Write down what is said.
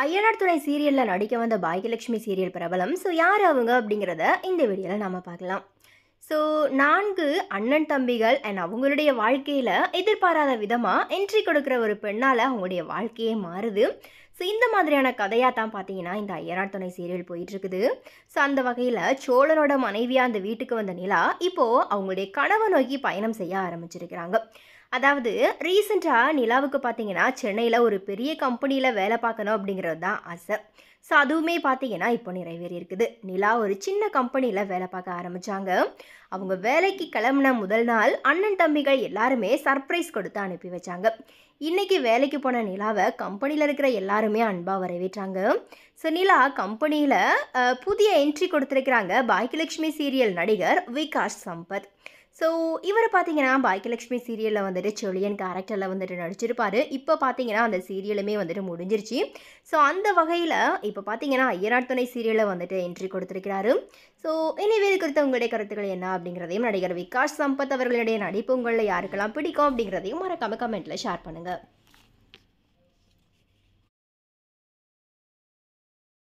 ஐயனார் துணை சீரியல்ல நடிக்க வந்த பாக்கியலட்சுமி சீரியல் பிரபலம். ஸோ யார் அவங்க அப்படிங்கிறத இந்த வீடியோவில் நாம பார்க்கலாம். ஸோ 4 அண்ணன் தம்பிகள் அண்ட் அவங்களுடைய வாழ்க்கையில் எதிர்பாராத விதமாக என்ட்ரி கொடுக்குற ஒரு பெண்ணால் அவங்களுடைய வாழ்க்கையே மாறுது. ஸோ இந்த மாதிரியான கதையாக தான் பார்த்தீங்கன்னா இந்த ஐயனார் துணை சீரியல் போயிட்டுருக்குது. ஸோ அந்த வகையில் சோழனோட மனைவியாக அந்த வீட்டுக்கு வந்த நிலா இப்போது அவங்களுடைய கனவை நோக்கி பயணம் செய்ய ஆரம்பிச்சிருக்கிறாங்க. அதாவது ரீசெண்டாக நிலாவுக்கு பார்த்தீங்கன்னா சென்னையில் ஒரு பெரிய கம்பெனியில் வேலை பார்க்கணும் அப்படிங்கிறது தான் ஆசை. ஸோ அதுவுமே பார்த்தீங்கன்னா இப்போ நிறைவேறி இருக்குது. நிலா ஒரு சின்ன கம்பெனியில் வேலை பார்க்க ஆரம்பித்தாங்க. அவங்க வேலைக்கு கிளம்புன முதல் நாள் அண்ணன் தம்பிகள் எல்லாருமே சர்ப்ரைஸ் கொடுத்து அனுப்பி வச்சாங்க. இன்றைக்கி வேலைக்கு போன நிலாவை கம்பெனியில் இருக்கிற எல்லாருமே அன்பாக வரவேற்றாங்க. ஸோ நிலா கம்பெனியில் புதிய என்ட்ரி கொடுத்துருக்குறாங்க பாக்கியலட்சுமி சீரியல் நடிகர் விகாஷ் சம்பத். ஸோ இவர் பார்த்தீங்கன்னா பாக்கியலட்சுமி சீரியலில் வந்துட்டு செழியன் கேரக்டரில் வந்துட்டு நடிச்சிருப்பார். இப்போ பார்த்தீங்கன்னா அந்த சீரியலுமே வந்துட்டு முடிஞ்சிருச்சு. ஸோ அந்த வகையில் இப்போ பார்த்தீங்கன்னா ஐயனார் துணை சீரியலில் வந்துட்டு என்ட்ரி கொடுத்துருக்கிறாரு. ஸோ இனிவே குறித்த உங்களுடைய கருத்துக்கள் என்ன அப்படிங்கிறதையும், நடிகர் விகாஷ் சம்பத் அவர்களுடைய நடிப்பு உங்களில் யாருக்கெல்லாம் பிடிக்கும் அப்படிங்கிறதையும் மறக்காம கமெண்ட்டில் ஷேர் பண்ணுங்கள்.